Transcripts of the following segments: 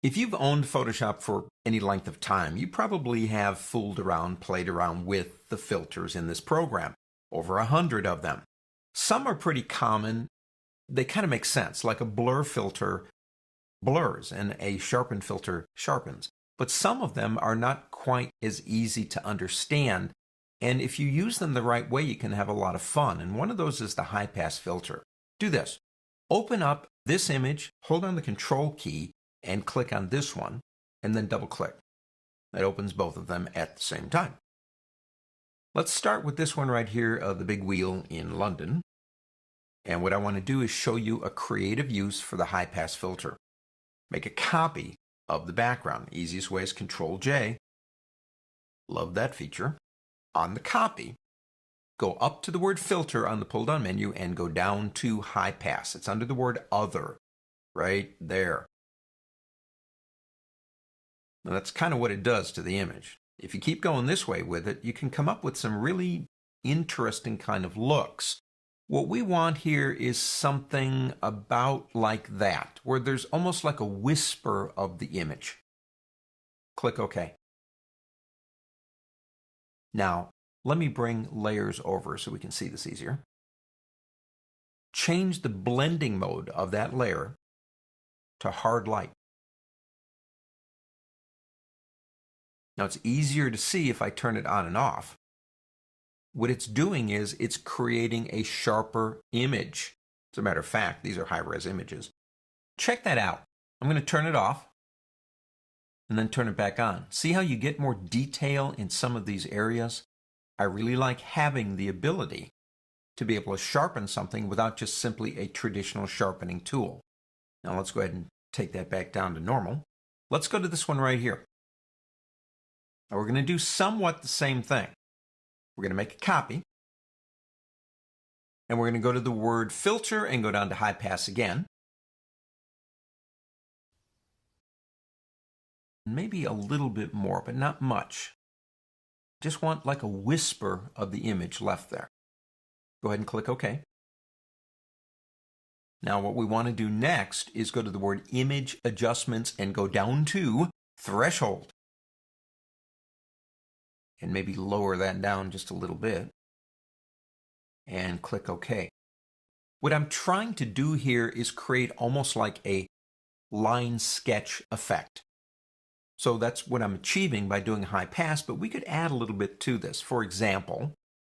If you've owned Photoshop for any length of time, you probably have fooled around, played around with the filters in this program. Over 100 of them. Some are pretty common. They kind of make sense, like a blur filter blurs and a sharpen filter sharpens. But some of them are not quite as easy to understand. And if you use them the right way, you can have a lot of fun. And one of those is the high pass filter. Do this. Open up this image, hold on the control key, and click on this one, and then double click. That opens both of them at the same time. Let's start with this one right here, the big wheel in London. And what I want to do is show you a creative use for the high pass filter. Make a copy of the background. The easiest way is Control J. Love that feature. On the copy, go up to the word filter on the pull down menu and go down to high pass. It's under the word other, right there. Now that's kind of what it does to the image. If you keep going this way with it, you can come up with some really interesting kind of looks. What we want here is something about like that, where there's almost like a whisper of the image. Click OK. Now, let me bring layers over so we can see this easier. Change the blending mode of that layer to hard light. Now it's easier to see if I turn it on and off. What it's doing is it's creating a sharper image. As a matter of fact, these are high-res images. Check that out. I'm going to turn it off and then turn it back on. See how you get more detail in some of these areas? I really like having the ability to be able to sharpen something without just simply a traditional sharpening tool. Now let's go ahead and take that back down to normal. Let's go to this one right here. Now we're going to do somewhat the same thing. We're going to make a copy. And we're going to go to the word filter and go down to high pass again. Maybe a little bit more, but not much. Just want like a whisper of the image left there. Go ahead and click OK. Now what we want to do next is go to the word image adjustments and go down to threshold. And maybe lower that down just a little bit. And click OK. What I'm trying to do here is create almost like a line sketch effect. So that's what I'm achieving by doing high pass, but we could add a little bit to this. For example,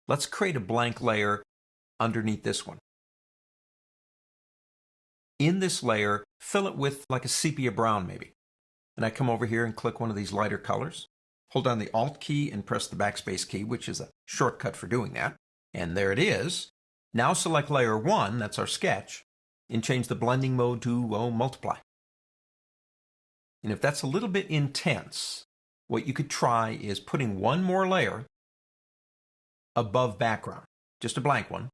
let's create a blank layer underneath this one. In this layer, fill it with like a sepia brown maybe. And I come over here and click one of these lighter colors. Hold down the Alt key and press the backspace key, which is a shortcut for doing that. And there it is. Now select layer 1, that's our sketch, and change the blending mode to multiply. And if that's a little bit intense, what you could try is putting one more layer above background, just a blank one.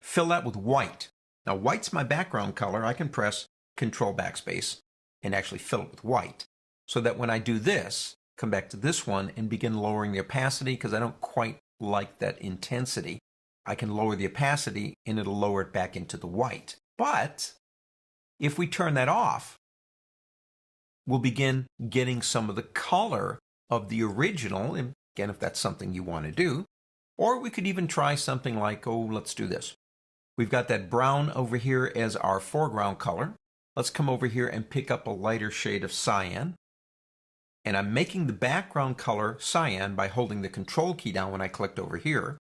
Fill that with white. Now white's my background color. I can press Control backspace and actually fill it with white. So that when I do this, come back to this one and begin lowering the opacity because I don't quite like that intensity. I can lower the opacity and it'll lower it back into the white. But if we turn that off, we'll begin getting some of the color of the original, and again, if that's something you want to do. Or we could even try something like, let's do this. We've got that brown over here as our foreground color. Let's come over here and pick up a lighter shade of cyan. And I'm making the background color cyan by holding the Control key down when I clicked over here.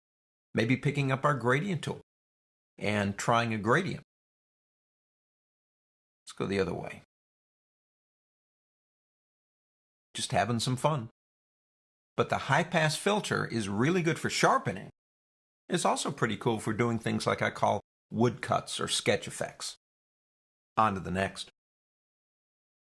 Maybe picking up our gradient tool and trying a gradient. Let's go the other way. Just having some fun. But the high pass filter is really good for sharpening. It's also pretty cool for doing things like I call woodcuts or sketch effects. On to the next.